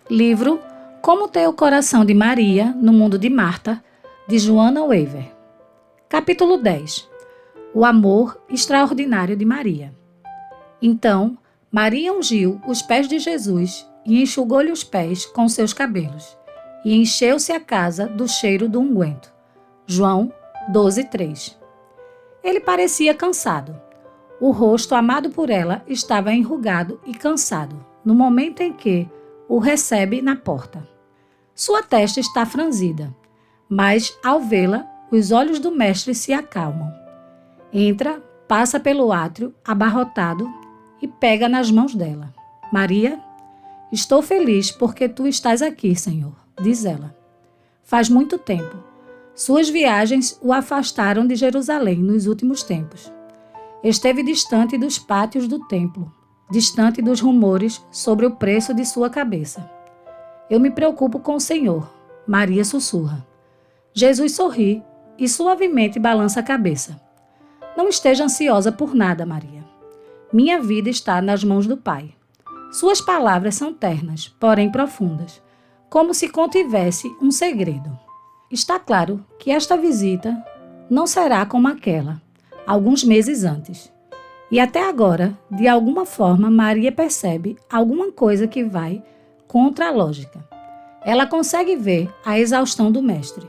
Livro Como Ter o Coração de Maria no Mundo de Marta, de Joanna Weaver. Capítulo 10. O amor extraordinário de Maria. Então, Maria ungiu os pés de Jesus e enxugou-lhe os pés com seus cabelos, e encheu-se a casa do cheiro do unguento. João 12:3. Ele parecia cansado. O rosto amado por ela estava enrugado e cansado, no momento em que o recebe na porta. Sua testa está franzida, mas, ao vê-la, os olhos do mestre se acalmam. Entra, passa pelo átrio, abarrotado, e pega nas mãos dela. Maria, estou feliz porque tu estás aqui, Senhor, diz ela. Faz muito tempo. Suas viagens o afastaram de Jerusalém nos últimos tempos. Esteve distante dos pátios do templo, distante dos rumores sobre o preço de sua cabeça. Eu me preocupo com o Senhor, Maria sussurra. Jesus sorri e suavemente balança a cabeça. Não esteja ansiosa por nada, Maria. Minha vida está nas mãos do Pai. Suas palavras são ternas, porém profundas, como se contivesse um segredo. Está claro que esta visita não será como aquela, alguns meses antes. E até agora, de alguma forma, Maria percebe alguma coisa que vai contra a lógica. Ela consegue ver a exaustão do mestre.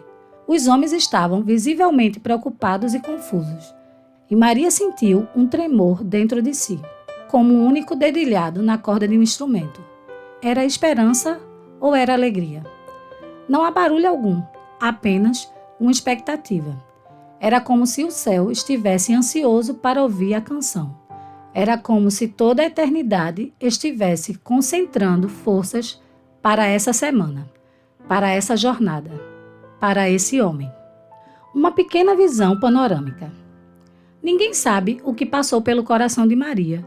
Os homens estavam visivelmente preocupados e confusos. E Maria sentiu um tremor dentro de si, como um único dedilhado na corda de um instrumento. Era esperança ou era alegria? Não há barulho algum, apenas uma expectativa. Era como se o céu estivesse ansioso para ouvir a canção. Era como se toda a eternidade estivesse concentrando forças para essa semana, para essa jornada, para esse homem. Uma pequena visão panorâmica. Ninguém sabe o que passou pelo coração de Maria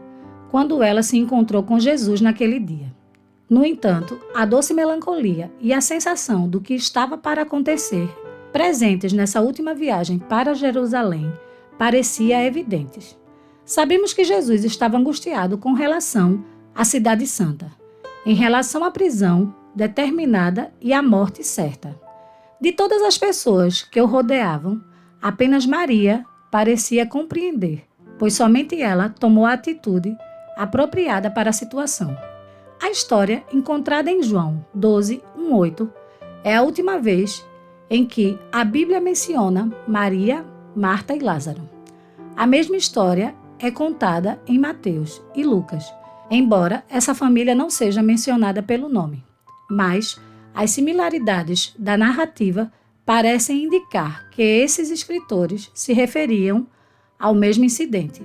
quando ela se encontrou com Jesus naquele dia. No entanto, a doce melancolia e a sensação do que estava para acontecer presentes nessa última viagem para Jerusalém, parecia evidentes. Sabemos que Jesus estava angustiado com relação à Cidade Santa, em relação à prisão determinada e à morte certa. De todas as pessoas que o rodeavam, apenas Maria parecia compreender, pois somente ela tomou a atitude apropriada para a situação. A história, encontrada em João 12:1-8, é a última vez em que a Bíblia menciona Maria, Marta e Lázaro. A mesma história é contada em Mateus e Lucas, embora essa família não seja mencionada pelo nome. Mas as similaridades da narrativa parecem indicar que esses escritores se referiam ao mesmo incidente.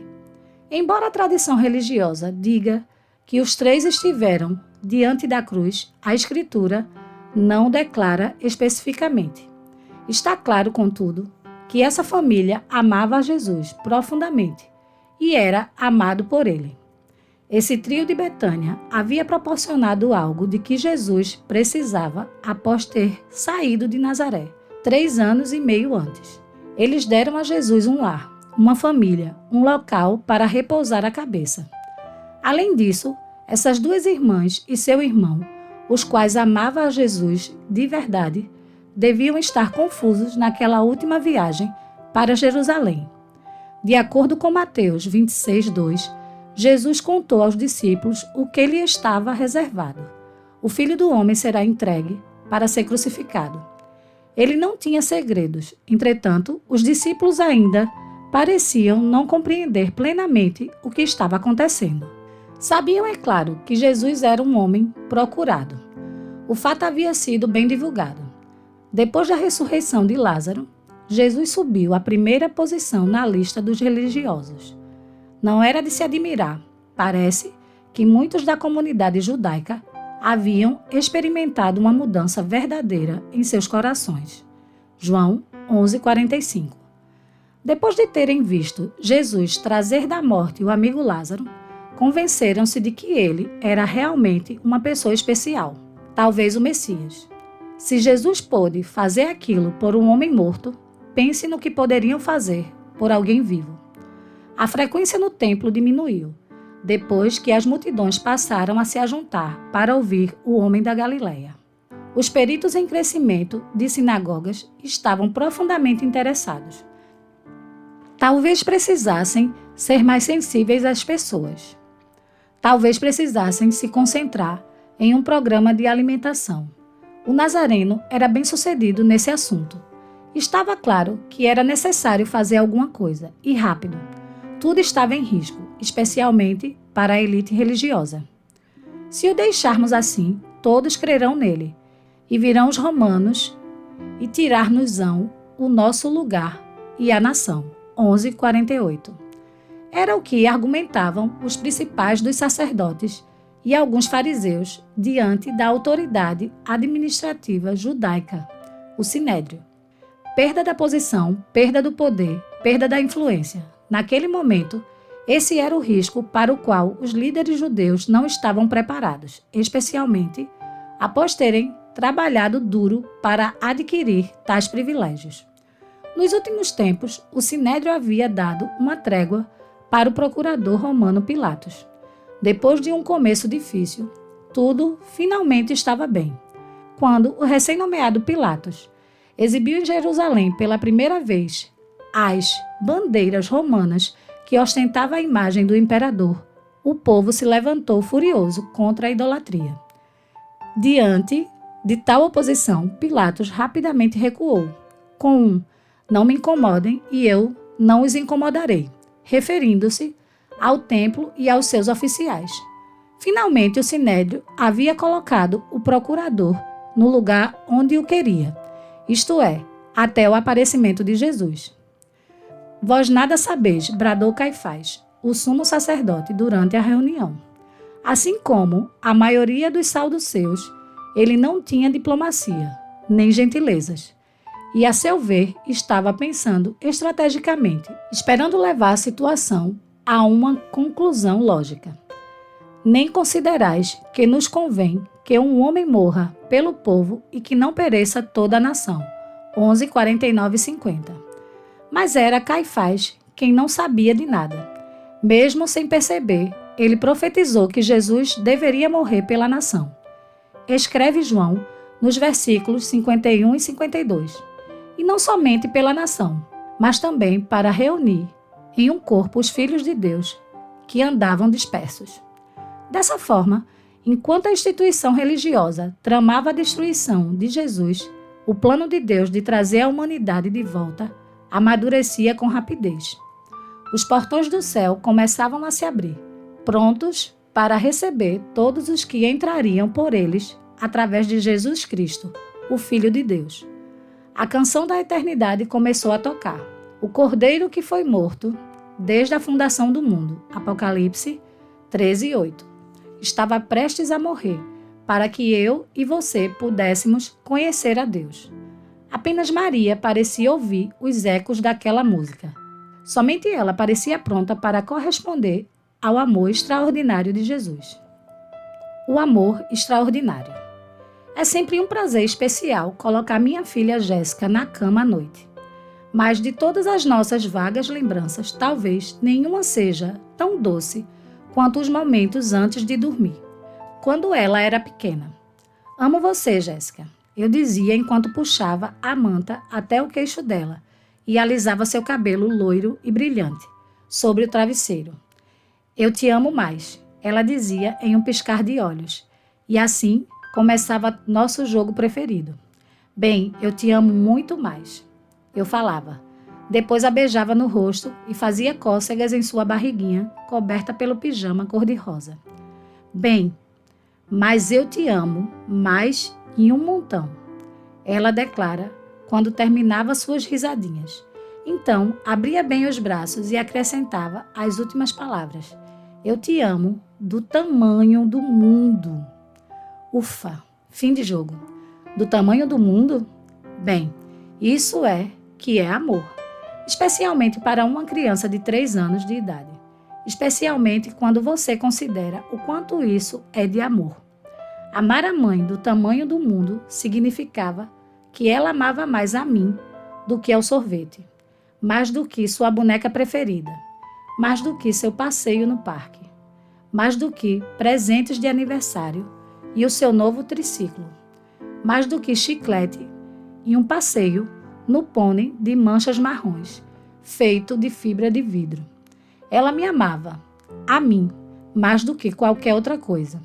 Embora a tradição religiosa diga que os três estiveram diante da cruz, a Escritura não declara especificamente. Está claro, contudo, que essa família amava a Jesus profundamente e era amado por ele. Esse trio de Betânia havia proporcionado algo de que Jesus precisava após ter saído de Nazaré, 3 anos e meio antes. Eles deram a Jesus um lar, uma família, um local para repousar a cabeça. Além disso, essas duas irmãs e seu irmão, os quais amavam a Jesus de verdade, deviam estar confusos naquela última viagem para Jerusalém. De acordo com Mateus 26:2, Jesus contou aos discípulos o que lhe estava reservado. O Filho do Homem será entregue para ser crucificado. Ele não tinha segredos, entretanto, os discípulos ainda pareciam não compreender plenamente o que estava acontecendo. Sabiam, é claro, que Jesus era um homem procurado. O fato havia sido bem divulgado. Depois da ressurreição de Lázaro, Jesus subiu à primeira posição na lista dos religiosos. Não era de se admirar, parece que muitos da comunidade judaica haviam experimentado uma mudança verdadeira em seus corações. João 11:45. Depois de terem visto Jesus trazer da morte o amigo Lázaro, convenceram-se de que ele era realmente uma pessoa especial, talvez o Messias. Se Jesus pôde fazer aquilo por um homem morto, pense no que poderiam fazer por alguém vivo. A frequência no templo diminuiu. depois que as multidões passaram a se ajuntar para ouvir o homem da Galileia. Os peritos em crescimento de sinagogas estavam profundamente interessados. Talvez precisassem ser mais sensíveis às pessoas. Talvez precisassem se concentrar em um programa de alimentação. O nazareno era bem-sucedido nesse assunto. Estava claro que era necessário fazer alguma coisa, e rápido. Tudo estava em risco, especialmente para a elite religiosa. Se o deixarmos assim, todos crerão nele, e virão os romanos e tirar-nos-ão o nosso lugar e a nação. 11:48. Era o que argumentavam os principais dos sacerdotes e alguns fariseus diante da autoridade administrativa judaica, o Sinédrio. Perda da posição, perda do poder, perda da influência. Naquele momento, esse era o risco para o qual os líderes judeus não estavam preparados, especialmente após terem trabalhado duro para adquirir tais privilégios. Nos últimos tempos, o Sinédrio havia dado uma trégua para o procurador romano Pilatos. Depois de um começo difícil, tudo finalmente estava bem. Quando o recém-nomeado Pilatos exibiu em Jerusalém pela primeira vez as bandeiras romanas que ostentavam a imagem do imperador, o povo se levantou furioso contra a idolatria. Diante de tal oposição, Pilatos rapidamente recuou, com um "não me incomodem e eu não os incomodarei", referindo-se ao templo e aos seus oficiais. Finalmente, o Sinédrio havia colocado o procurador no lugar onde o queria, isto é, até o aparecimento de Jesus. "Vós nada sabeis", bradou Caifás, o sumo sacerdote, durante a reunião. Assim como a maioria dos saduceus, ele não tinha diplomacia, nem gentilezas. E, a seu ver, estava pensando estrategicamente, esperando levar a situação a uma conclusão lógica. "Nem considerais que nos convém que um homem morra pelo povo e que não pereça toda a nação." 11:49-50. Mas era Caifás quem não sabia de nada. Mesmo sem perceber, ele profetizou que Jesus deveria morrer pela nação. Escreve João nos versículos 51 e 52. E não somente pela nação, mas também para reunir em um corpo os filhos de Deus que andavam dispersos. Dessa forma, enquanto a instituição religiosa tramava a destruição de Jesus, o plano de Deus de trazer a humanidade de volta amadurecia com rapidez. Os portões do céu começavam a se abrir, prontos para receber todos os que entrariam por eles através de Jesus Cristo, o Filho de Deus. A canção da eternidade começou a tocar. O Cordeiro que foi morto desde a fundação do mundo, Apocalipse 13:8, estava prestes a morrer para que eu e você pudéssemos conhecer a Deus. Apenas Maria parecia ouvir os ecos daquela música. Somente ela parecia pronta para corresponder ao amor extraordinário de Jesus. O amor extraordinário. É sempre um prazer especial colocar minha filha Jéssica na cama à noite. Mas de todas as nossas vagas lembranças, talvez nenhuma seja tão doce quanto os momentos antes de dormir, quando ela era pequena. "Amo você, Jéssica", eu dizia enquanto puxava a manta até o queixo dela e alisava seu cabelo loiro e brilhante sobre o travesseiro. "Eu te amo mais", ela dizia em um piscar de olhos. E assim começava nosso jogo preferido. "Bem, eu te amo muito mais", eu falava. Depois a beijava no rosto e fazia cócegas em sua barriguinha, coberta pelo pijama cor-de-rosa. "Bem, mas eu te amo mais em um montão", ela declara quando terminava suas risadinhas. Então, abria bem os braços e acrescentava as últimas palavras. "Eu te amo do tamanho do mundo." Ufa, fim de jogo. Do tamanho do mundo? Bem, isso é que é amor. Especialmente para uma criança de 3 anos de idade. Especialmente quando você considera o quanto isso é de amor. Amar a mãe do tamanho do mundo significava que ela amava mais a mim do que ao sorvete, mais do que sua boneca preferida, mais do que seu passeio no parque, mais do que presentes de aniversário e o seu novo triciclo, mais do que chiclete e um passeio no pônei de manchas marrons, feito de fibra de vidro. Ela me amava, a mim, mais do que qualquer outra coisa.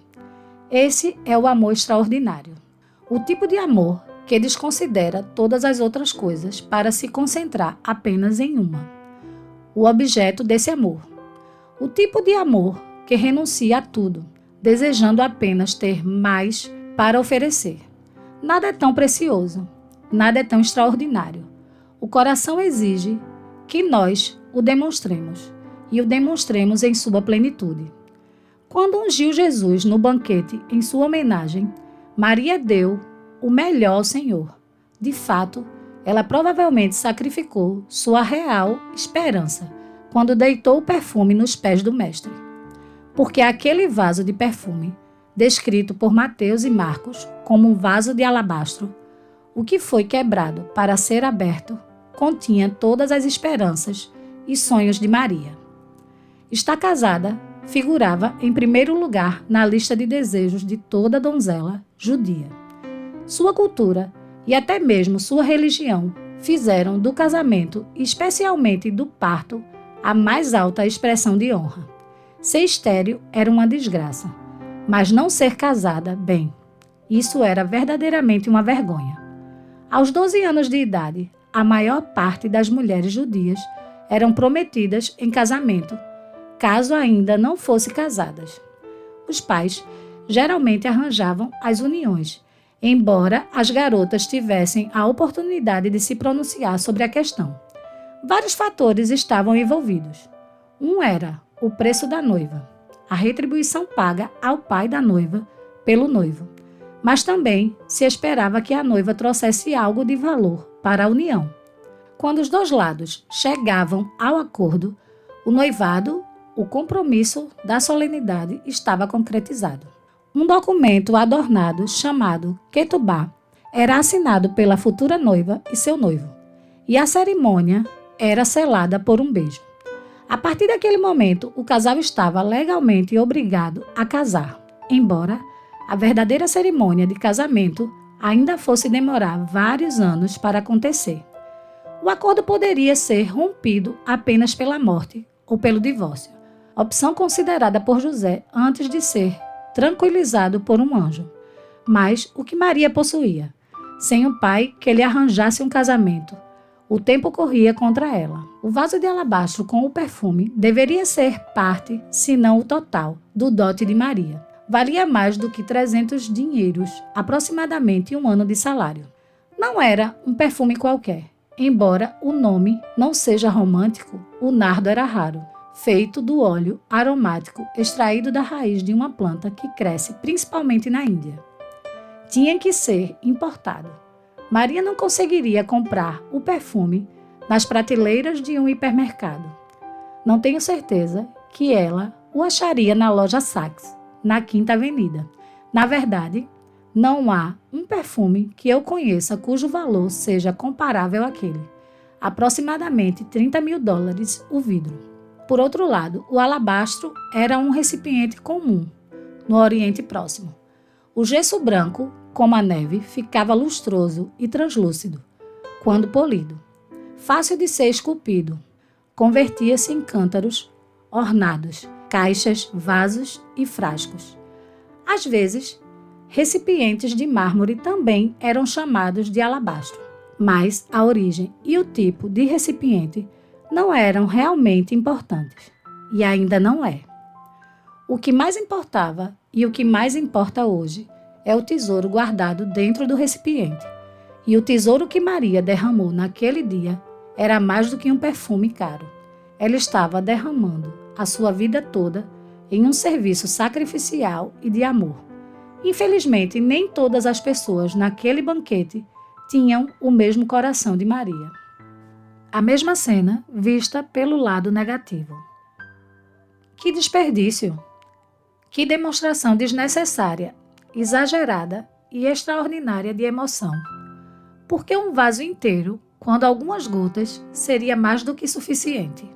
Esse é o amor extraordinário. O tipo de amor que desconsidera todas as outras coisas para se concentrar apenas em uma. O objeto desse amor. O tipo de amor que renuncia a tudo, desejando apenas ter mais para oferecer. Nada é tão precioso, nada é tão extraordinário. O coração exige que nós o demonstremos, e o demonstremos em sua plenitude. Quando ungiu Jesus no banquete em sua homenagem, Maria deu o melhor ao Senhor. De fato, ela provavelmente sacrificou sua real esperança quando deitou o perfume nos pés do Mestre. Porque aquele vaso de perfume, descrito por Mateus e Marcos como um vaso de alabastro, o que foi quebrado para ser aberto, continha todas as esperanças e sonhos de Maria. Estar casada figurava em primeiro lugar na lista de desejos de toda donzela judia. Sua cultura e até mesmo sua religião fizeram do casamento, especialmente do parto, a mais alta expressão de honra. Ser estéril era uma desgraça, mas não ser casada, bem, isso era verdadeiramente uma vergonha. Aos 12 anos de idade, a maior parte das mulheres judias eram prometidas em casamento, caso ainda não fossem casadas. Os pais geralmente arranjavam as uniões, embora as garotas tivessem a oportunidade de se pronunciar sobre a questão. Vários fatores estavam envolvidos. Um era o preço da noiva, a retribuição paga ao pai da noiva pelo noivo, mas também se esperava que a noiva trouxesse algo de valor para a união. Quando os dois lados chegavam ao acordo, o noivado, o compromisso da solenidade estava concretizado. Um documento adornado chamado Ketubá era assinado pela futura noiva e seu noivo, e a cerimônia era selada por um beijo. A partir daquele momento, o casal estava legalmente obrigado a casar, embora a verdadeira cerimônia de casamento ainda fosse demorar vários anos para acontecer. O acordo poderia ser rompido apenas pela morte ou pelo divórcio, opção considerada por José antes de ser tranquilizado por um anjo. Mas o que Maria possuía? Sem um pai que lhe arranjasse um casamento, o tempo corria contra ela. O vaso de alabastro com o perfume deveria ser parte, se não o total, do dote de Maria. Valia mais do que 300 dinheiros, aproximadamente um ano de salário. Não era um perfume qualquer. Embora o nome não seja romântico, o nardo era raro, feito do óleo aromático extraído da raiz de uma planta que cresce principalmente na Índia. Tinha que ser importado. Maria não conseguiria comprar o perfume nas prateleiras de um hipermercado. Não tenho certeza que ela o acharia na loja Saks, na Quinta Avenida. Na verdade, não há um perfume que eu conheça cujo valor seja comparável àquele. Aproximadamente $30.000 o vidro. Por outro lado, o alabastro era um recipiente comum no Oriente Próximo. O gesso branco, como a neve, ficava lustroso e translúcido quando polido. Fácil de ser esculpido, convertia-se em cântaros ornados, caixas, vasos e frascos. Às vezes, recipientes de mármore também eram chamados de alabastro, mas a origem e o tipo de recipiente não eram realmente importantes, e ainda não é. O que mais importava e o que mais importa hoje é o tesouro guardado dentro do recipiente, e o tesouro que Maria derramou naquele dia era mais do que um perfume caro. Ela estava derramando a sua vida toda em um serviço sacrificial e de amor. Infelizmente, nem todas as pessoas naquele banquete tinham o mesmo coração de Maria. A mesma cena vista pelo lado negativo. Que desperdício! Que demonstração desnecessária, exagerada e extraordinária de emoção. Por que um vaso inteiro, quando algumas gotas seria mais do que suficiente?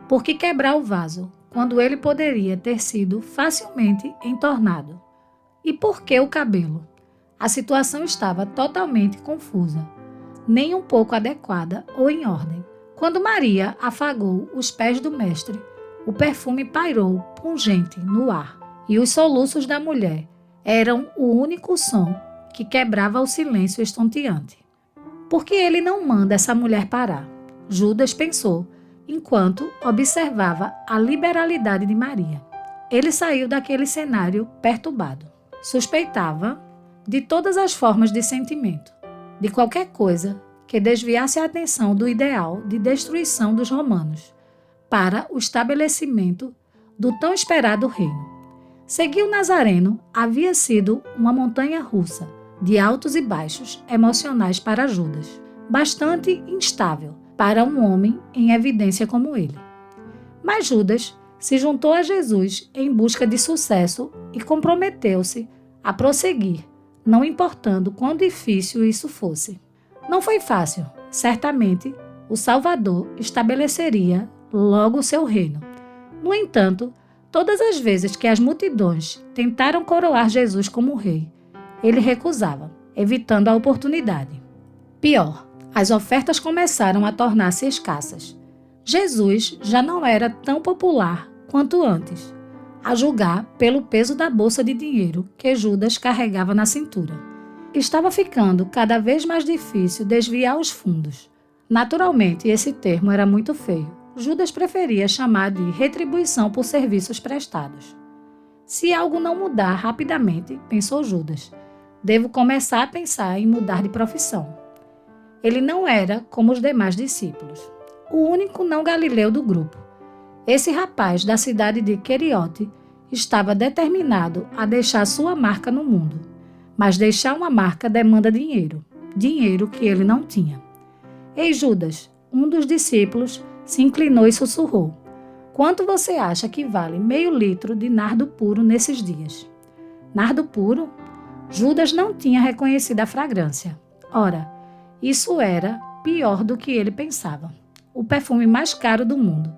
Por que quebrar o vaso, quando ele poderia ter sido facilmente entornado? E por que o cabelo? A situação estava totalmente confusa, nem um pouco adequada ou em ordem. Quando Maria afagou os pés do mestre, o perfume pairou pungente no ar, e os soluços da mulher eram o único som que quebrava o silêncio estonteante. Por que ele não manda essa mulher parar? Judas pensou, enquanto observava a liberalidade de Maria. Ele saiu daquele cenário perturbado. Suspeitava de todas as formas de sentimento, de qualquer coisa que desviasse a atenção do ideal de destruição dos romanos para o estabelecimento do tão esperado reino. Seguir o Nazareno havia sido uma montanha russa de altos e baixos emocionais para Judas, bastante instável para um homem em evidência como ele. Mas Judas se juntou a Jesus em busca de sucesso e comprometeu-se a prosseguir, não importando quão difícil isso fosse. Não foi fácil. Certamente, o Salvador estabeleceria logo o seu reino. No entanto, todas as vezes que as multidões tentaram coroar Jesus como rei, ele recusava, evitando a oportunidade. Pior, as ofertas começaram a tornar-se escassas. Jesus já não era tão popular quanto antes, a julgar pelo peso da bolsa de dinheiro que Judas carregava na cintura. Estava ficando cada vez mais difícil desviar os fundos. Naturalmente, esse termo era muito feio. Judas preferia chamar de retribuição por serviços prestados. Se algo não mudar rapidamente, pensou Judas, devo começar a pensar em mudar de profissão. Ele não era como os demais discípulos, o único não galileu do grupo. Esse rapaz da cidade de Queriote estava determinado a deixar sua marca no mundo. Mas deixar uma marca demanda dinheiro, dinheiro que ele não tinha. Ei, Judas, um dos discípulos, se inclinou e sussurrou: quanto você acha que vale meio litro de nardo puro nesses dias? Nardo puro? Judas não tinha reconhecido a fragrância. Ora, isso era pior do que ele pensava. O perfume mais caro do mundo.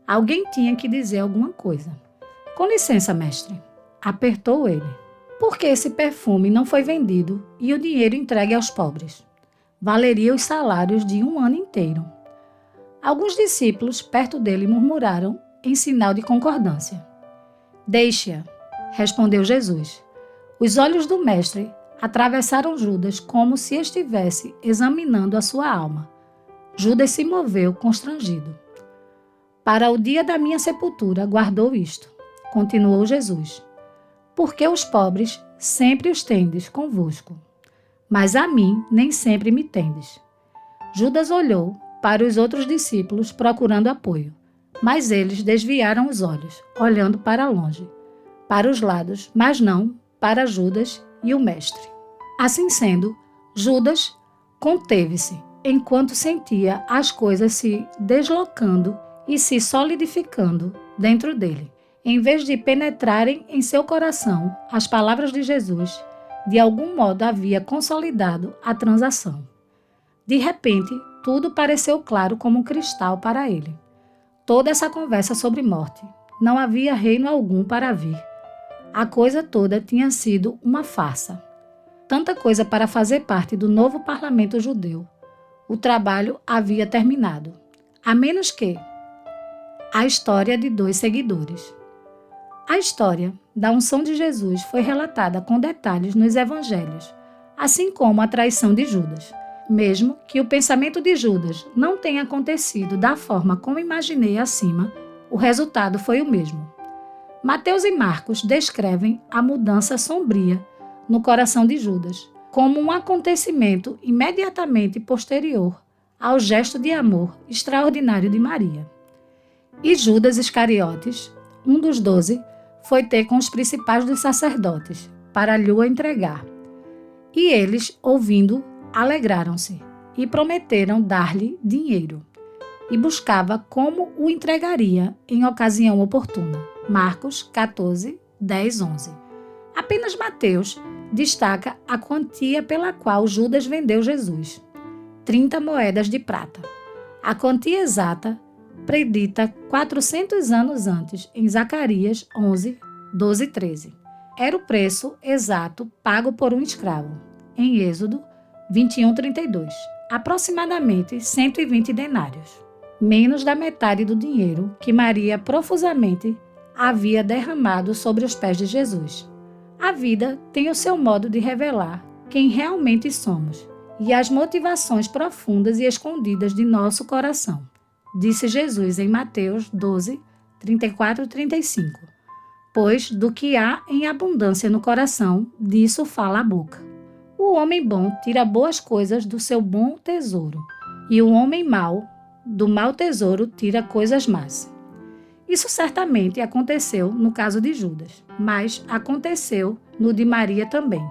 Alguém tinha que dizer alguma coisa. Com licença, mestre. Apertou ele. Por que esse perfume não foi vendido e o dinheiro entregue aos pobres? Valeria os salários de um ano inteiro. Alguns discípulos perto dele murmuraram em sinal de concordância. Deixe-a, respondeu Jesus. Os olhos do mestre atravessaram Judas como se estivesse examinando a sua alma. Judas se moveu constrangido. Para o dia da minha sepultura guardou isto, continuou Jesus. Porque os pobres sempre os tendes convosco, mas a mim nem sempre me tendes. Judas olhou para os outros discípulos procurando apoio, mas eles desviaram os olhos, olhando para longe, para os lados, mas não para Judas e o mestre. Assim sendo, Judas conteve-se, enquanto sentia as coisas se deslocando e se solidificando dentro dele. Em vez de penetrarem em seu coração, as palavras de Jesus, de algum modo havia consolidado a transação. De repente, tudo pareceu claro como um cristal para ele. Toda essa conversa sobre morte. Não havia reino algum para vir. A coisa toda tinha sido uma farsa. Tanta coisa para fazer parte do novo parlamento judeu. O trabalho havia terminado. A menos que... A história de 2 seguidores. A história da unção de Jesus foi relatada com detalhes nos evangelhos, assim como a traição de Judas. Mesmo que o pensamento de Judas não tenha acontecido da forma como imaginei acima, o resultado foi o mesmo. Mateus e Marcos descrevem a mudança sombria no coração de Judas, como um acontecimento imediatamente posterior ao gesto de amor extraordinário de Maria. E Judas Iscariotes, um dos 12, foi ter com os principais dos sacerdotes, para lhe o entregar. E eles, ouvindo, alegraram-se, e prometeram dar-lhe dinheiro. E buscava como o entregaria em ocasião oportuna. Marcos 14, 10, 11. Apenas Mateus destaca a quantia pela qual Judas vendeu Jesus: 30 moedas de prata. A quantia exata predita 400 anos antes em Zacarias 11, 12 e 13. Era o preço exato pago por um escravo, em Êxodo 21, 32, aproximadamente 120 denários, menos da metade do dinheiro que Maria profusamente havia derramado sobre os pés de Jesus. A vida tem o seu modo de revelar quem realmente somos e as motivações profundas e escondidas de nosso coração, disse Jesus em Mateus 12, 34 e 35. Pois do que há em abundância no coração, disso fala a boca. O homem bom tira boas coisas do seu bom tesouro, e o homem mau, do mau tesouro, tira coisas más. Isso certamente aconteceu no caso de Judas, mas aconteceu no de Maria também.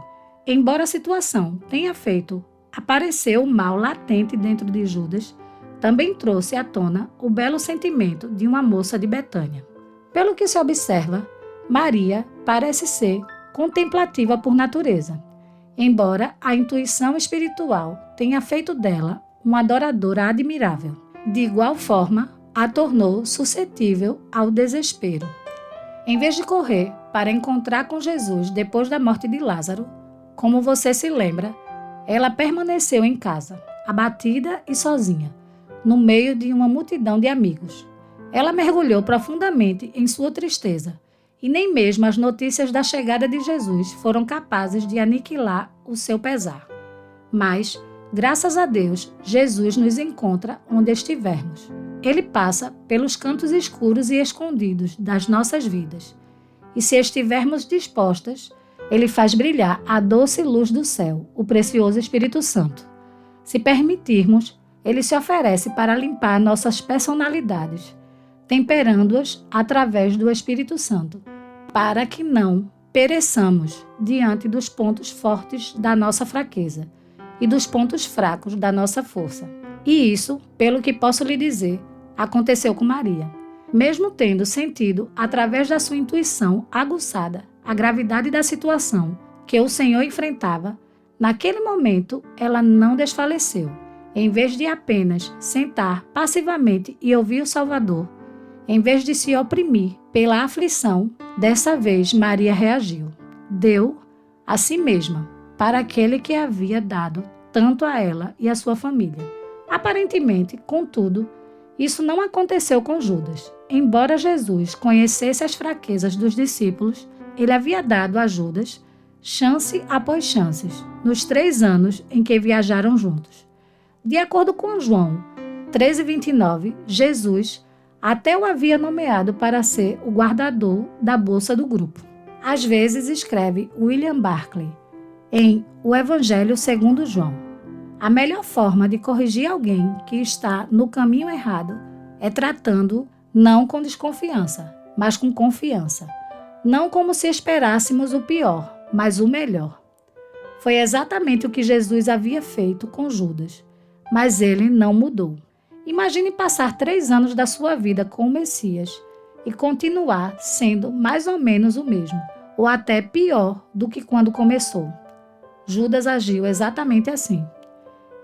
Embora a situação tenha feito aparecer o mal latente dentro de Judas, também trouxe à tona o belo sentimento de uma moça de Betânia. Pelo que se observa, Maria parece ser contemplativa por natureza, embora a intuição espiritual tenha feito dela uma adoradora admirável. De igual forma, a tornou suscetível ao desespero. Em vez de correr para encontrar com Jesus depois da morte de Lázaro, como você se lembra, ela permaneceu em casa, abatida e sozinha, no meio de uma multidão de amigos. Ela mergulhou profundamente em sua tristeza, e nem mesmo as notícias da chegada de Jesus foram capazes de aniquilar o seu pesar. Mas, graças a Deus, Jesus nos encontra onde estivermos. Ele passa pelos cantos escuros e escondidos das nossas vidas. E se estivermos dispostas, Ele faz brilhar a doce luz do céu, o precioso Espírito Santo. Se permitirmos, Ele se oferece para limpar nossas personalidades, temperando-as através do Espírito Santo, para que não pereçamos diante dos pontos fortes da nossa fraqueza e dos pontos fracos da nossa força. E isso, pelo que posso lhe dizer, aconteceu com Maria. Mesmo tendo sentido, através da sua intuição aguçada, a gravidade da situação que o Senhor enfrentava, naquele momento ela não desfaleceu. Em vez de apenas sentar passivamente e ouvir o Salvador, em vez de se oprimir pela aflição, dessa vez Maria reagiu. Deu a si mesma para aquele que havia dado tanto a ela e a sua família. Aparentemente, contudo, isso não aconteceu com Judas. Embora Jesus conhecesse as fraquezas dos discípulos, ele havia dado a Judas chance após chances, nos 3 anos em que viajaram juntos. De acordo com João 13:29, Jesus até o havia nomeado para ser o guardador da bolsa do grupo. Às vezes escreve William Barclay em O Evangelho segundo João: a melhor forma de corrigir alguém que está no caminho errado é tratando-o não com desconfiança, mas com confiança. Não como se esperássemos o pior, mas o melhor. Foi exatamente o que Jesus havia feito com Judas, mas ele não mudou. Imagine passar 3 anos da sua vida com o Messias e continuar sendo mais ou menos o mesmo, ou até pior do que quando começou. Judas agiu exatamente assim.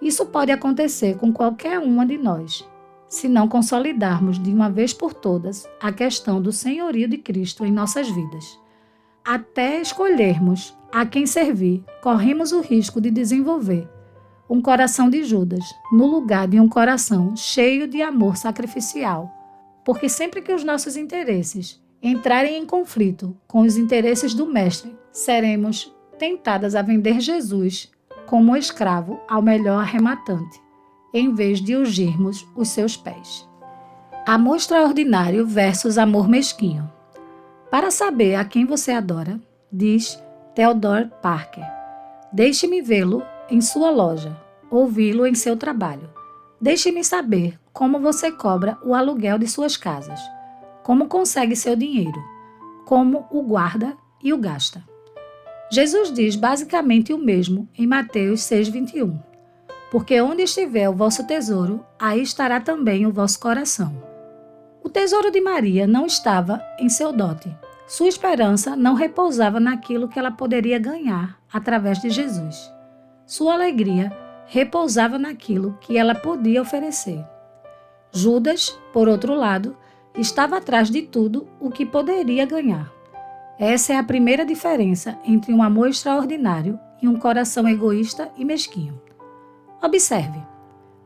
Isso pode acontecer com qualquer uma de nós, se não consolidarmos de uma vez por todas a questão do senhorio de Cristo em nossas vidas. Até escolhermos a quem servir, corremos o risco de desenvolver um coração de Judas, no lugar de um coração cheio de amor sacrificial, porque sempre que os nossos interesses entrarem em conflito com os interesses do Mestre, seremos tentadas a vender Jesus como escravo ao melhor arrematante, em vez de ungirmos os seus pés. Amor extraordinário versus amor mesquinho. Para saber a quem você adora, diz Theodore Parker, deixe-me vê-lo em sua loja, ouvi-lo em seu trabalho. Deixe-me saber como você cobra o aluguel de suas casas, como consegue seu dinheiro, como o guarda e o gasta. Jesus diz basicamente o mesmo em Mateus 6:21. Porque onde estiver o vosso tesouro, aí estará também o vosso coração. O tesouro de Maria não estava em seu dote. Sua esperança não repousava naquilo que ela poderia ganhar através de Jesus. Sua alegria repousava naquilo que ela podia oferecer. Judas, por outro lado, estava atrás de tudo o que poderia ganhar. Essa é a primeira diferença entre um amor extraordinário e um coração egoísta e mesquinho. Observe,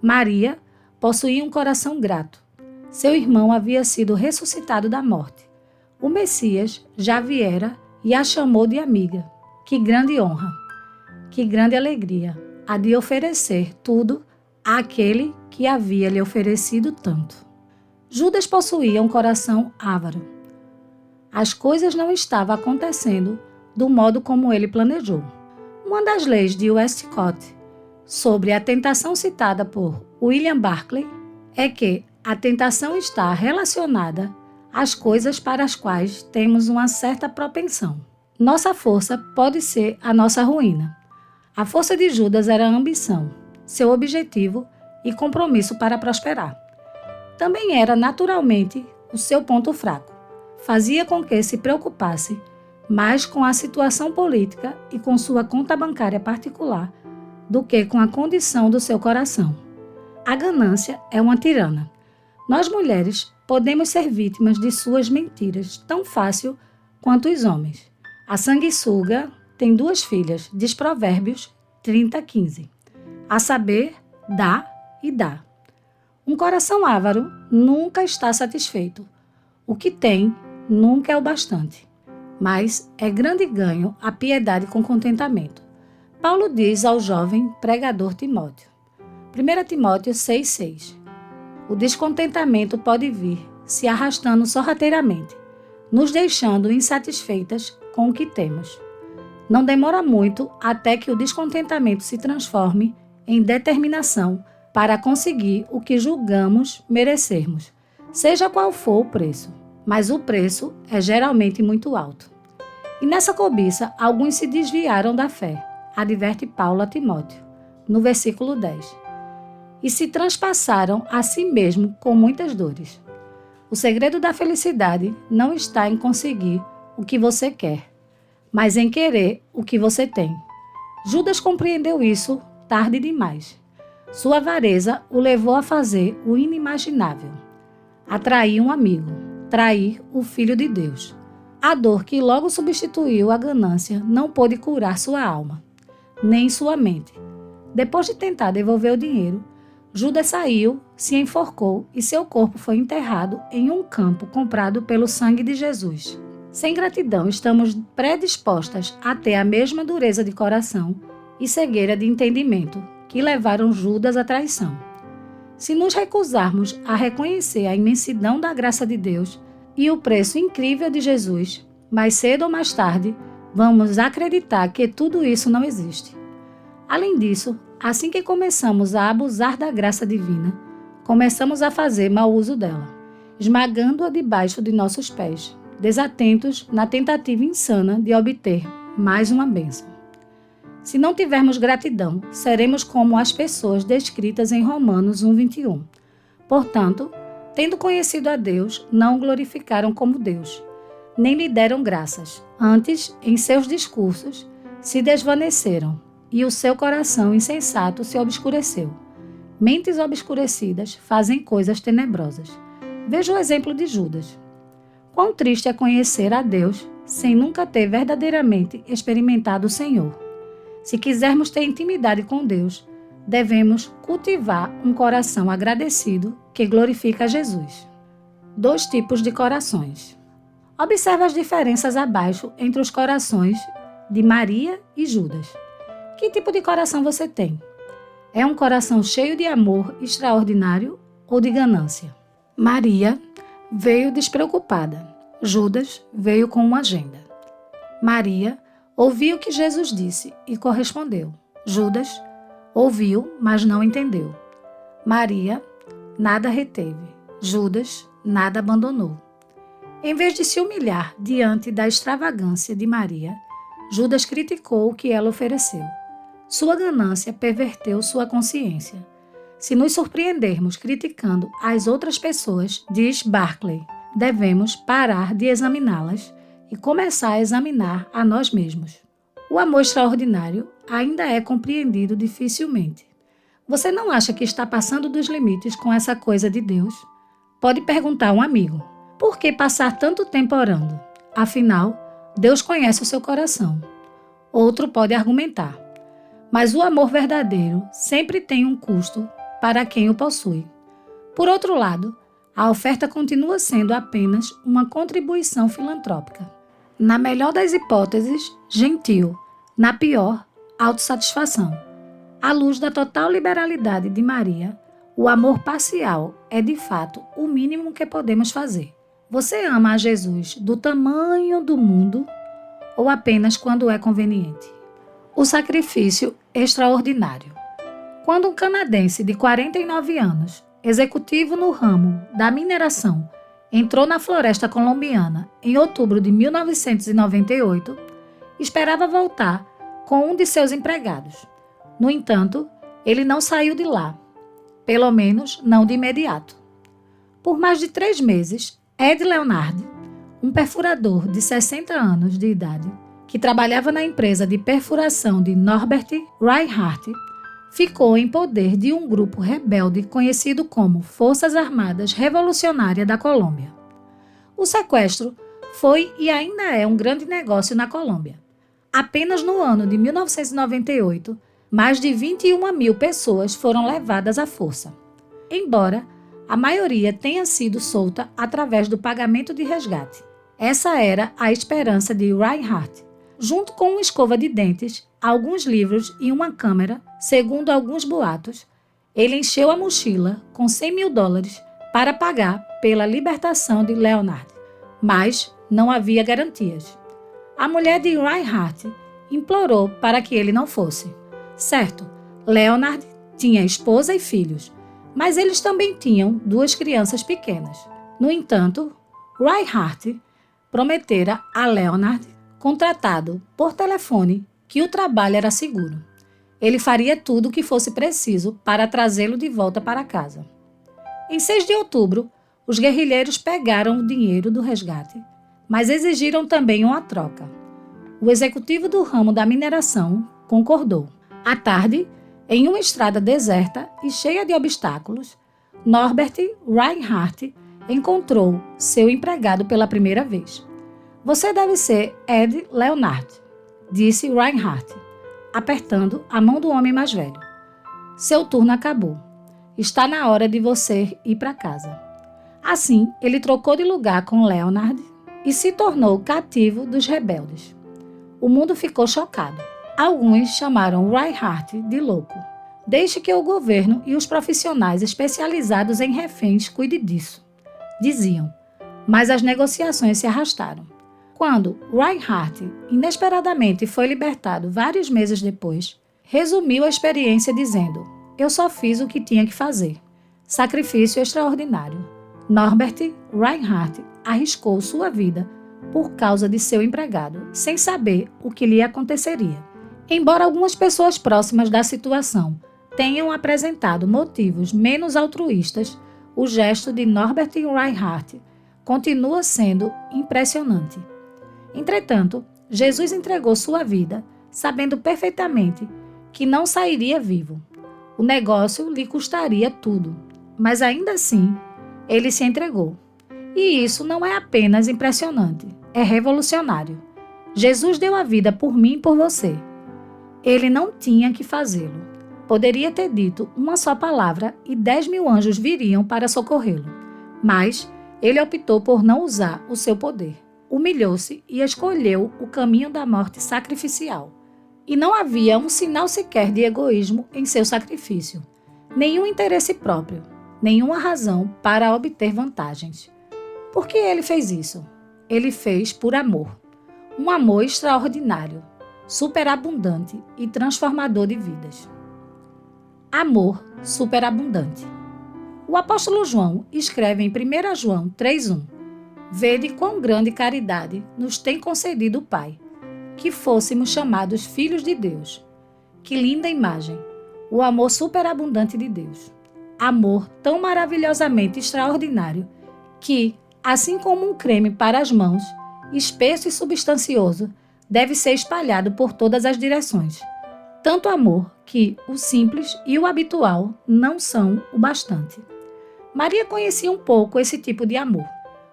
Maria possuía um coração grato. Seu irmão havia sido ressuscitado da morte. O Messias já viera e a chamou de amiga. Que grande honra, que grande alegria a de oferecer tudo àquele que havia lhe oferecido tanto. Judas possuía um coração avaro. As coisas não estavam acontecendo do modo como ele planejou. Uma das leis de Westcott sobre a tentação citada por William Barclay é que a tentação está relacionada às coisas para as quais temos uma certa propensão. Nossa força pode ser a nossa ruína. A força de Judas era a ambição, seu objetivo e compromisso para prosperar. Também era naturalmente o seu ponto fraco. Fazia com que se preocupasse mais com a situação política e com sua conta bancária particular do que com a condição do seu coração. A ganância é uma tirana. Nós mulheres podemos ser vítimas de suas mentiras tão fácil quanto os homens. A sanguessuga tem 2 filhas, diz Provérbios 30:15. A saber, dá e dá. Um coração avaro nunca está satisfeito. O que tem nunca é o bastante. Mas é grande ganho a piedade com contentamento. Paulo diz ao jovem pregador Timóteo. 1 Timóteo 6,6. O descontentamento pode vir se arrastando sorrateiramente, nos deixando insatisfeitas com o que temos. Não demora muito até que o descontentamento se transforme em determinação para conseguir o que julgamos merecermos, seja qual for o preço. Mas o preço é geralmente muito alto. E nessa cobiça, alguns se desviaram da fé, adverte Paulo a Timóteo, no versículo 10. E se transpassaram a si mesmo com muitas dores. O segredo da felicidade não está em conseguir o que você quer, mas em querer o que você tem. Judas compreendeu isso tarde demais. Sua avareza o levou a fazer o inimaginável. Atrair um amigo, trair o Filho de Deus. A dor que logo substituiu a ganância não pôde curar sua alma, nem sua mente. Depois de tentar devolver o dinheiro, Judas saiu, se enforcou e seu corpo foi enterrado em um campo comprado pelo sangue de Jesus. Sem gratidão, estamos predispostas a ter a mesma dureza de coração e cegueira de entendimento que levaram Judas à traição. Se nos recusarmos a reconhecer a imensidão da graça de Deus e o preço incrível de Jesus, mais cedo ou mais tarde, vamos acreditar que tudo isso não existe. Além disso, assim que começamos a abusar da graça divina, começamos a fazer mau uso dela, esmagando-a debaixo de nossos pés, desatentos na tentativa insana de obter mais uma bênção. Se não tivermos gratidão, seremos como as pessoas descritas em Romanos 1:21. Portanto, tendo conhecido a Deus, não o glorificaram como Deus, nem lhe deram graças. Antes, em seus discursos, se desvaneceram, e o seu coração insensato se obscureceu. Mentes obscurecidas fazem coisas tenebrosas. Veja o exemplo de Judas. Quão triste é conhecer a Deus sem nunca ter verdadeiramente experimentado o Senhor. Se quisermos ter intimidade com Deus, devemos cultivar um coração agradecido que glorifica Jesus. 2 tipos de corações. Observe as diferenças abaixo entre os corações de Maria e Judas. Que tipo de coração você tem? É um coração cheio de amor extraordinário ou de ganância? Maria veio despreocupada. Judas veio com uma agenda. Maria ouviu o que Jesus disse e correspondeu. Judas ouviu, mas não entendeu. Maria nada reteve. Judas nada abandonou. Em vez de se humilhar diante da extravagância de Maria, Judas criticou o que ela ofereceu. Sua ganância perverteu sua consciência. Se nos surpreendermos criticando as outras pessoas, diz Barclay, devemos parar de examiná-las e começar a examinar a nós mesmos. O amor extraordinário ainda é compreendido dificilmente. Você não acha que está passando dos limites com essa coisa de Deus? Pode perguntar a um amigo: por que passar tanto tempo orando? Afinal, Deus conhece o seu coração. Outro pode argumentar: mas o amor verdadeiro sempre tem um custo para quem o possui. Por outro lado, a oferta continua sendo apenas uma contribuição filantrópica. Na melhor das hipóteses, gentil. Na pior, autossatisfação. À luz da total liberalidade de Maria, o amor parcial é de fato o mínimo que podemos fazer. Você ama a Jesus do tamanho do mundo ou apenas quando é conveniente? O sacrifício extraordinário. Quando um canadense de 49 anos, executivo no ramo da mineração, entrou na floresta colombiana em outubro de 1998, esperava voltar com um de seus empregados. No entanto, ele não saiu de lá, pelo menos não de imediato. Por mais de 3 meses, Ed Leonard, um perfurador de 60 anos de idade, que trabalhava na empresa de perfuração de Norbert Reinhardt, ficou em poder de um grupo rebelde conhecido como Forças Armadas Revolucionárias da Colômbia. O sequestro foi e ainda é um grande negócio na Colômbia. Apenas no ano de 1998, mais de 21 mil pessoas foram levadas à força, embora a maioria tenha sido solta através do pagamento de resgate. Essa era a esperança de Reinhardt. Junto com uma escova de dentes, alguns livros e uma câmera, segundo alguns boatos, ele encheu a mochila com $100 mil para pagar pela libertação de Leonard. Mas não havia garantias. A mulher de Reinhardt implorou para que ele não fosse. Certo, Leonard tinha esposa e filhos, mas eles também tinham 2 crianças pequenas. No entanto, Reinhardt prometera a Leonard, contratado por telefone, que o trabalho era seguro. Ele faria tudo o que fosse preciso para trazê-lo de volta para casa. Em 6 de outubro, os guerrilheiros pegaram o dinheiro do resgate, mas exigiram também uma troca. O executivo do ramo da mineração concordou. À tarde, em uma estrada deserta e cheia de obstáculos, Norbert Reinhardt encontrou seu empregado pela primeira vez. Você deve ser Ed Leonard, disse Reinhardt, apertando a mão do homem mais velho. Seu turno acabou. Está na hora de você ir para casa. Assim, ele trocou de lugar com Leonard e se tornou cativo dos rebeldes. O mundo ficou chocado. Alguns chamaram Reinhardt de louco. Deixe que o governo e os profissionais especializados em reféns cuidem disso, diziam. Mas as negociações se arrastaram. Quando Reinhardt inesperadamente foi libertado vários meses depois, resumiu a experiência dizendo: eu só fiz o que tinha que fazer. Sacrifício extraordinário. Norbert Reinhardt arriscou sua vida por causa de seu empregado, sem saber o que lhe aconteceria. Embora algumas pessoas próximas da situação tenham apresentado motivos menos altruístas, o gesto de Norbert Reinhardt continua sendo impressionante. Entretanto, Jesus entregou sua vida, sabendo perfeitamente que não sairia vivo. O negócio lhe custaria tudo, mas ainda assim, ele se entregou. E isso não é apenas impressionante, é revolucionário. Jesus deu a vida por mim e por você. Ele não tinha que fazê-lo. Poderia ter dito uma só palavra e 10 mil anjos viriam para socorrê-lo. Mas ele optou por não usar o seu poder. Humilhou-se e escolheu o caminho da morte sacrificial. E não havia um sinal sequer de egoísmo em seu sacrifício. Nenhum interesse próprio, nenhuma razão para obter vantagens. Por que ele fez isso? Ele fez por amor. Um amor extraordinário, superabundante e transformador de vidas. Amor superabundante. O apóstolo João escreve em 1 João 3,1: Vede quão grande caridade nos tem concedido o Pai, que fôssemos chamados filhos de Deus. Que linda imagem! O amor superabundante de Deus. Amor tão maravilhosamente extraordinário que, assim como um creme para as mãos, espesso e substancioso, deve ser espalhado por todas as direções. Tanto amor que o simples e o habitual não são o bastante. Maria conhecia um pouco esse tipo de amor.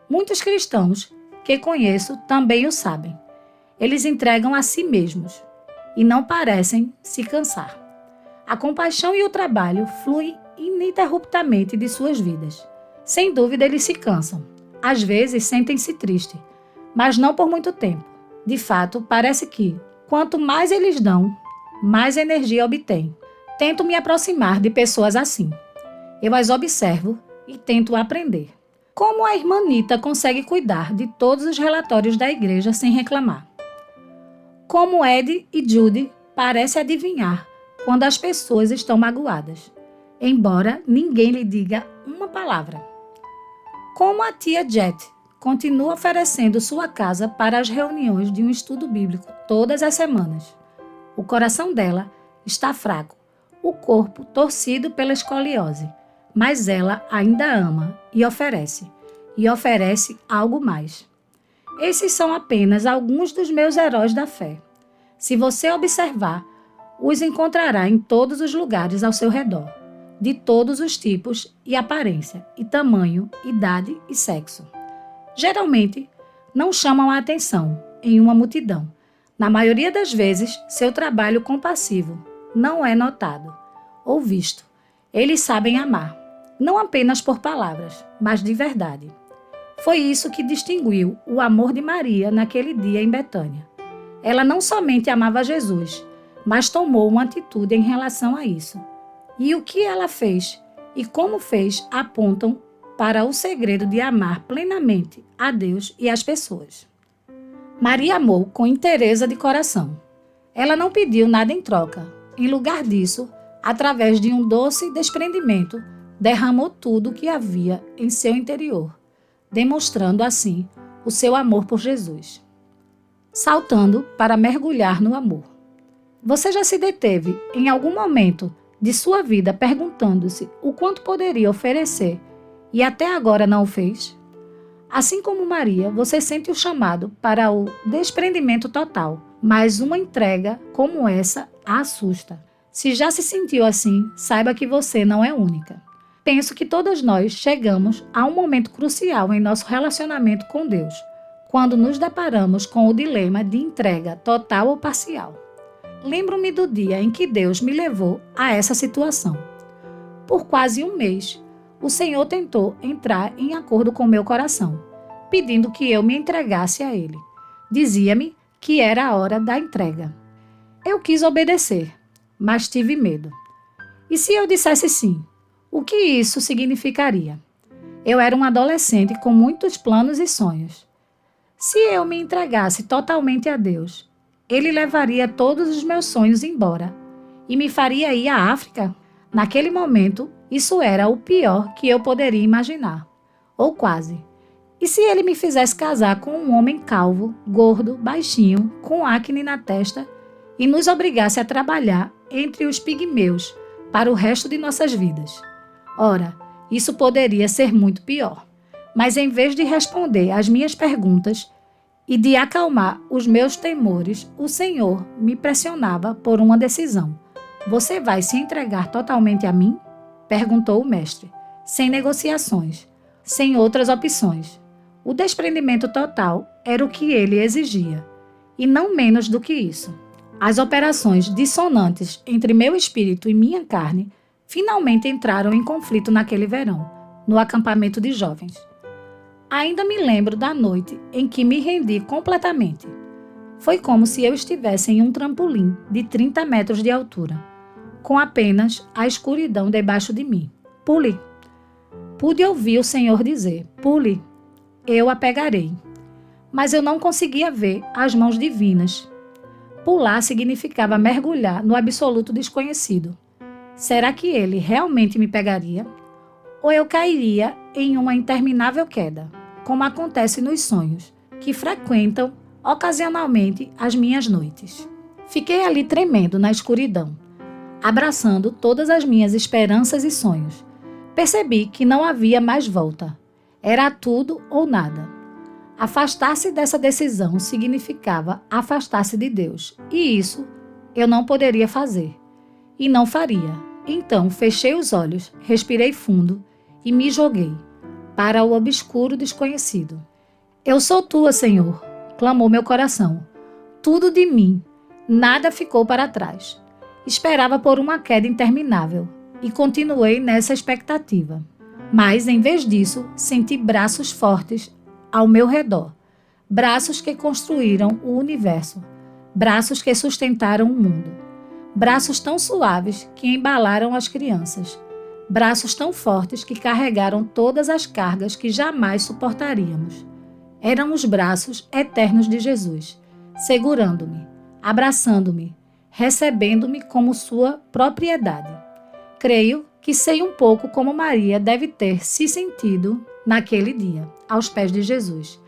Muitos cristãos que conheço também o sabem. Eles entregam a si mesmos e não parecem se cansar. A compaixão e o trabalho fluem ininterruptamente de suas vidas. Sem dúvida, eles se cansam. Às vezes, sentem-se tristes, mas não por muito tempo. De fato, parece que, quanto mais eles dão, mais energia obtêm. Tento me aproximar de pessoas assim. Eu as observo e tento aprender. Como a irmã Nita consegue cuidar de todos os relatórios da igreja sem reclamar? Como Ed e Judy parecem adivinhar quando as pessoas estão magoadas, embora ninguém lhe diga uma palavra. Como a tia Jet continua oferecendo sua casa para as reuniões de um estudo bíblico todas as semanas. O coração dela está fraco, o corpo torcido pela escoliose, mas ela ainda ama e oferece algo mais. Esses são apenas alguns dos meus heróis da fé. Se você observar, os encontrará em todos os lugares ao seu redor, de todos os tipos e aparência, e tamanho, idade e sexo. Geralmente, não chamam a atenção em uma multidão. Na maioria das vezes, seu trabalho compassivo não é notado ou visto. Eles sabem amar, não apenas por palavras, mas de verdade. Foi isso que distinguiu o amor de Maria naquele dia em Betânia. Ela não somente amava Jesus, mas tomou uma atitude em relação a isso. E o que ela fez e como fez apontam para o segredo de amar plenamente a Deus e as pessoas. Maria amou com inteireza de coração. Ela não pediu nada em troca. Em lugar disso, através de um doce desprendimento, derramou tudo o que havia em seu interior, demonstrando assim o seu amor por Jesus. Saltando para mergulhar no amor. Você já se deteve em algum momento de sua vida perguntando-se o quanto poderia oferecer e até agora não o fez? Assim como Maria, você sente o chamado para o desprendimento total, mas uma entrega como essa a assusta. Se já se sentiu assim, saiba que você não é única. Penso que todas nós chegamos a um momento crucial em nosso relacionamento com Deus, quando nos deparamos com o dilema de entrega total ou parcial. Lembro-me do dia em que Deus me levou a essa situação. Por quase um mês, o Senhor tentou entrar em acordo com meu coração, pedindo que eu me entregasse a Ele. Dizia-me que era a hora da entrega. Eu quis obedecer, mas tive medo. E se eu dissesse sim? O que isso significaria? Eu era um adolescente com muitos planos e sonhos. Se eu me entregasse totalmente a Deus, Ele levaria todos os meus sonhos embora e me faria ir à África? Naquele momento, isso era o pior que eu poderia imaginar, ou quase. E se Ele me fizesse casar com um homem calvo, gordo, baixinho, com acne na testa e nos obrigasse a trabalhar entre os pigmeus para o resto de nossas vidas? Ora, isso poderia ser muito pior. Mas em vez de responder às minhas perguntas e de acalmar os meus temores, o Senhor me pressionava por uma decisão. Você vai se entregar totalmente a mim? Perguntou o mestre, sem negociações, sem outras opções. O desprendimento total era o que ele exigia, e não menos do que isso. As operações dissonantes entre meu espírito e minha carne finalmente entraram em conflito naquele verão, no acampamento de jovens. Ainda me lembro da noite em que me rendi completamente. Foi como se eu estivesse em um trampolim de 30 metros de altura, com apenas a escuridão debaixo de mim. Pule! Pude ouvir o Senhor dizer, pule, eu a pegarei. Mas eu não conseguia ver as mãos divinas. Pular significava mergulhar no absoluto desconhecido. Será que ele realmente me pegaria? Ou eu cairia em uma interminável queda, como acontece nos sonhos, que frequentam ocasionalmente as minhas noites? Fiquei ali tremendo na escuridão, abraçando todas as minhas esperanças e sonhos. Percebi que não havia mais volta. Era tudo ou nada. Afastar-se dessa decisão significava afastar-se de Deus, e isso eu não poderia fazer. e não faria. Então fechei os olhos, respirei fundo e me joguei para o obscuro desconhecido. Eu sou tua, Senhor, clamou meu coração. Tudo de mim, nada ficou para trás. Esperava por uma queda interminável e continuei nessa expectativa. Mas, em vez disso, senti braços fortes ao meu redor. Braços que construíram o universo. Braços que sustentaram o mundo. Braços tão suaves que embalaram as crianças. Braços tão fortes que carregaram todas as cargas que jamais suportaríamos. Eram os braços eternos de Jesus, segurando-me, abraçando-me, recebendo-me como sua propriedade. Creio que sei um pouco como Maria deve ter se sentido naquele dia, aos pés de Jesus.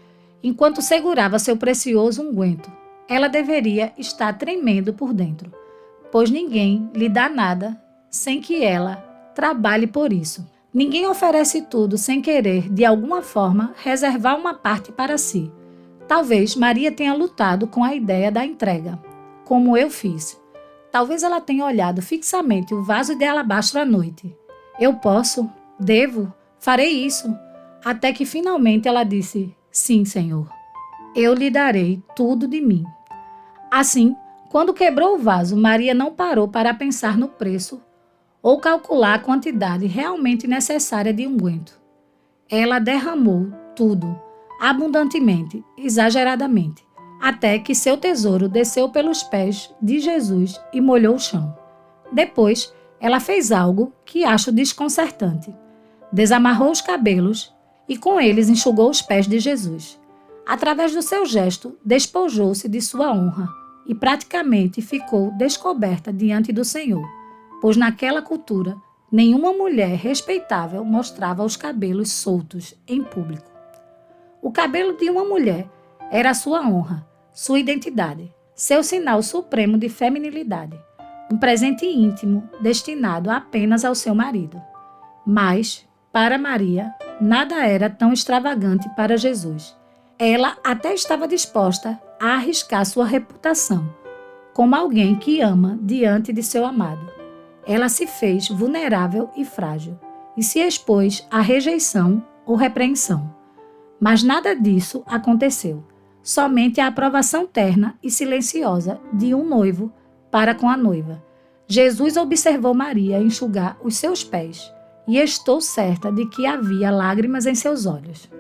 Enquanto segurava seu precioso unguento, ela deveria estar tremendo por dentro, pois ninguém lhe dá nada sem que ela trabalhe por isso. Ninguém oferece tudo sem querer, de alguma forma, reservar uma parte para si. Talvez Maria tenha lutado com a ideia da entrega, como eu fiz. Talvez ela tenha olhado fixamente o vaso de alabastro à noite. Eu posso, devo, farei isso. Até que finalmente ela disse, sim, Senhor, eu lhe darei tudo de mim. Assim, quando quebrou o vaso, Maria não parou para pensar no preço ou calcular a quantidade realmente necessária de unguento. Ela derramou tudo, abundantemente, exageradamente, até que seu tesouro desceu pelos pés de Jesus e molhou o chão. Depois, ela fez algo que acho desconcertante. Desamarrou os cabelos e com eles enxugou os pés de Jesus. Através do seu gesto, despojou-se de sua honra e praticamente ficou descoberta diante do Senhor, pois naquela cultura, nenhuma mulher respeitável mostrava os cabelos soltos em público. O cabelo de uma mulher era sua honra, sua identidade, seu sinal supremo de feminilidade, um presente íntimo destinado apenas ao seu marido. Mas, para Maria, nada era tão extravagante para Jesus. Ela até estava disposta a arriscar sua reputação, como alguém que ama diante de seu amado. Ela se fez vulnerável e frágil e se expôs à rejeição ou repreensão. Mas nada disso aconteceu, somente a aprovação terna e silenciosa de um noivo para com a noiva. Jesus observou Maria enxugar os seus pés e estou certa de que havia lágrimas em seus olhos.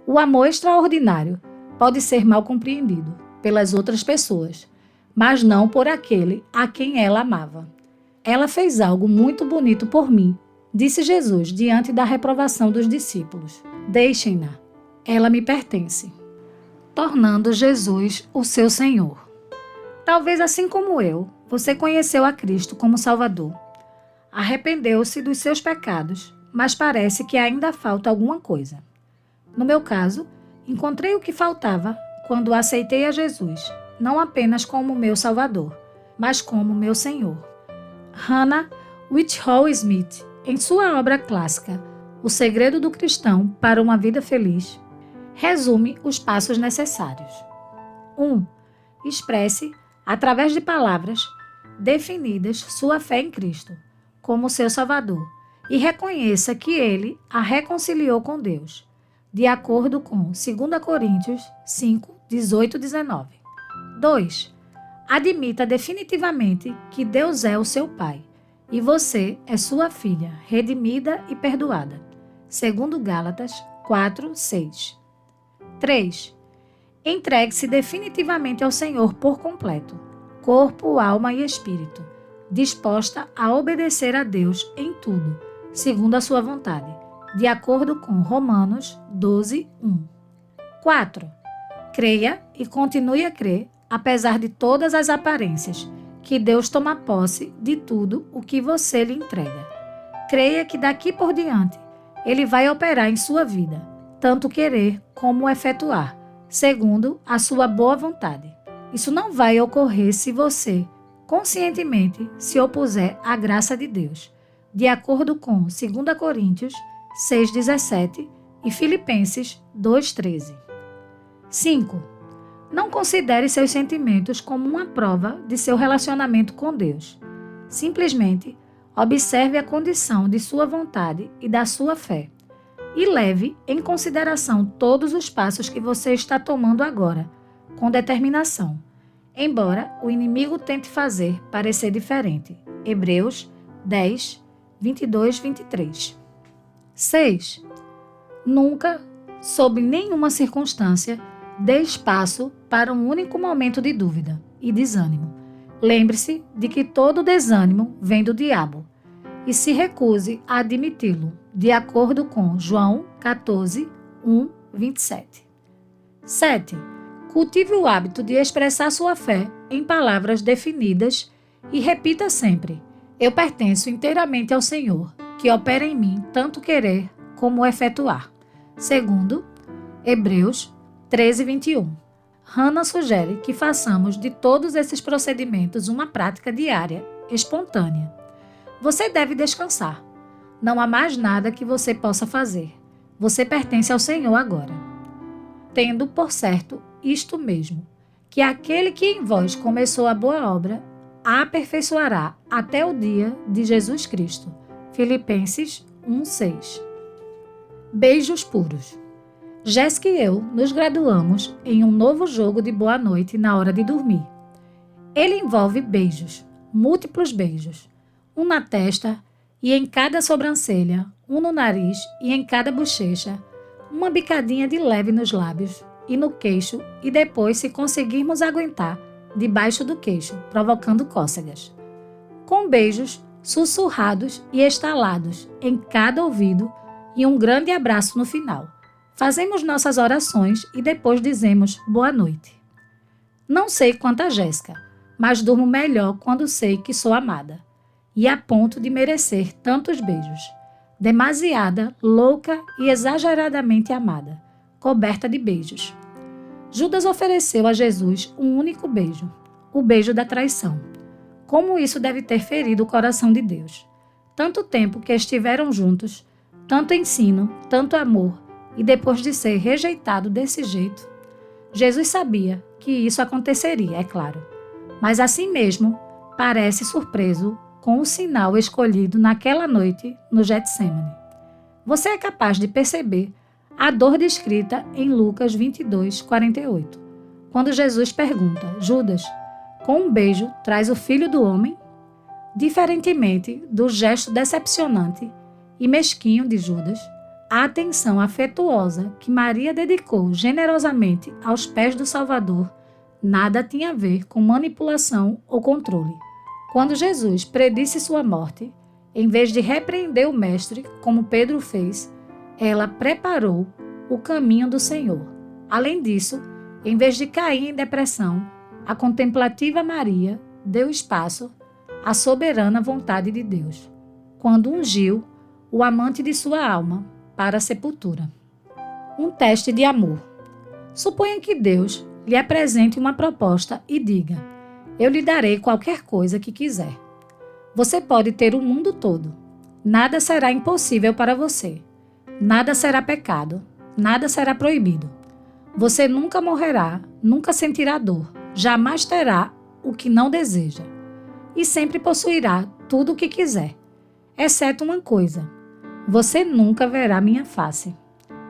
O amor extraordinário pode ser mal compreendido pelas outras pessoas, mas não por aquele a quem ela amava. Ela fez algo muito bonito por mim, disse Jesus diante da reprovação dos discípulos. Deixem-na, ela me pertence, tornando Jesus o seu Senhor. Talvez assim como eu, você conheceu a Cristo como Salvador. Arrependeu-se dos seus pecados, mas parece que ainda falta alguma coisa. No meu caso, encontrei o que faltava quando aceitei a Jesus, não apenas como meu Salvador, mas como meu Senhor. Hannah Whitall Smith, em sua obra clássica O Segredo do Cristão para uma Vida Feliz, resume os passos necessários. 1. Expresse, através de palavras definidas, sua fé em Cristo como seu Salvador e reconheça que Ele a reconciliou com Deus, de acordo com 2 Coríntios 5, 18 e 19. 2. Admita definitivamente que Deus é o seu Pai e você é sua filha, redimida e perdoada. 2 Gálatas 4, 6. 3. Entregue-se definitivamente ao Senhor por completo, corpo, alma e espírito, disposta a obedecer a Deus em tudo, segundo a sua vontade, de acordo com Romanos 12, 1. 4. Creia e continue a crer, apesar de todas as aparências, que Deus toma posse de tudo o que você lhe entrega. Creia que daqui por diante, Ele vai operar em sua vida, tanto querer como efetuar, segundo a sua boa vontade. Isso não vai ocorrer se você, conscientemente, se opuser à graça de Deus, de acordo com 2 Coríntios 6,17 e Filipenses 2,13. 5. Não considere seus sentimentos como uma prova de seu relacionamento com Deus. Simplesmente observe a condição de sua vontade e da sua fé e leve em consideração todos os passos que você está tomando agora, com determinação, embora o inimigo tente fazer parecer diferente. Hebreus 10, 22, 23. 6. Nunca, sob nenhuma circunstância, dê espaço para um único momento de dúvida e desânimo. Lembre-se de que todo desânimo vem do diabo e se recuse a admiti-lo, de acordo com João 14, 1, 27. 7. Cultive o hábito de expressar sua fé em palavras definidas e repita sempre: eu pertenço inteiramente ao Senhor, que opera em mim tanto querer como efetuar. Segundo, Hebreus 13, 21. Hannah sugere que façamos de todos esses procedimentos uma prática diária, espontânea. Você deve descansar. Não há mais nada que você possa fazer. Você pertence ao Senhor agora. Tendo por certo isto mesmo, que aquele que em vós começou a boa obra, a aperfeiçoará até o dia de Jesus Cristo. Filipenses 1:6. Beijos puros. Jéssica e eu nos graduamos em um novo jogo de boa noite na hora de dormir. Ele envolve beijos, múltiplos beijos, um na testa e em cada sobrancelha, um no nariz e em cada bochecha, uma bicadinha de leve nos lábios e no queixo e depois, se conseguirmos aguentar, debaixo do queixo, provocando cócegas. Com beijos sussurrados e estalados em cada ouvido e um grande abraço no final. Fazemos nossas orações e depois dizemos boa noite. Não sei quanto a Jéssica, mas durmo melhor quando sei que sou amada. E a ponto de merecer tantos beijos. Demasiada, louca e exageradamente amada, coberta de beijos. Judas ofereceu a Jesus um único beijo, o beijo da traição. Como isso deve ter ferido o coração de Deus. Tanto tempo que estiveram juntos, tanto ensino, tanto amor, e depois de ser rejeitado desse jeito, Jesus sabia que isso aconteceria, é claro. Mas assim mesmo, parece surpreso com o sinal escolhido naquela noite no Getsemane. Você é capaz de perceber a dor descrita em Lucas 22, 48, quando Jesus pergunta: Judas, com um beijo traz o filho do homem? Diferentemente do gesto decepcionante e mesquinho de Judas, a atenção afetuosa que Maria dedicou generosamente aos pés do Salvador nada tinha a ver com manipulação ou controle. Quando Jesus predisse sua morte, em vez de repreender o mestre, como Pedro fez, ela preparou o caminho do Senhor. Além disso, em vez de cair em depressão, a contemplativa Maria deu espaço à soberana vontade de Deus, quando ungiu o amante de sua alma para a sepultura. Um teste de amor. Suponha que Deus lhe apresente uma proposta e diga: eu lhe darei qualquer coisa que quiser. Você pode ter o mundo todo. Nada será impossível para você. Nada será pecado. Nada será proibido. Você nunca morrerá, nunca sentirá dor, jamais terá o que não deseja. E sempre possuirá tudo o que quiser. Exceto uma coisa: você nunca verá minha face.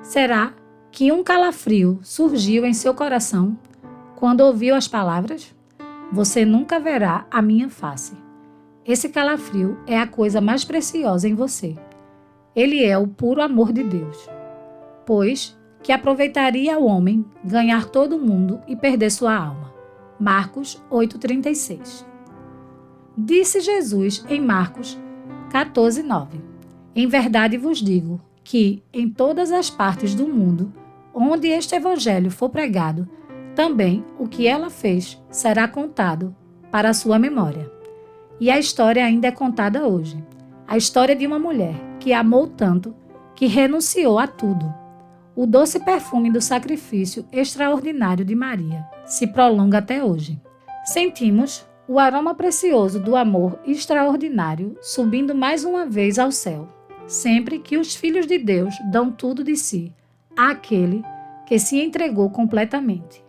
Será que um calafrio surgiu em seu coração quando ouviu as palavras? Você nunca verá a minha face. Esse calafrio é a coisa mais preciosa em você. Ele é o puro amor de Deus. Pois que aproveitaria ao homem ganhar todo o mundo e perder sua alma. Marcos 8,36. Disse Jesus em Marcos 14,9. Em verdade vos digo que, em todas as partes do mundo, onde este evangelho for pregado, também o que ela fez será contado para a sua memória. E a história ainda é contada hoje. A história de uma mulher que amou tanto que renunciou a tudo. O doce perfume do sacrifício extraordinário de Maria se prolonga até hoje. Sentimos o aroma precioso do amor extraordinário subindo mais uma vez ao céu, sempre que os filhos de Deus dão tudo de si àquele que se entregou completamente.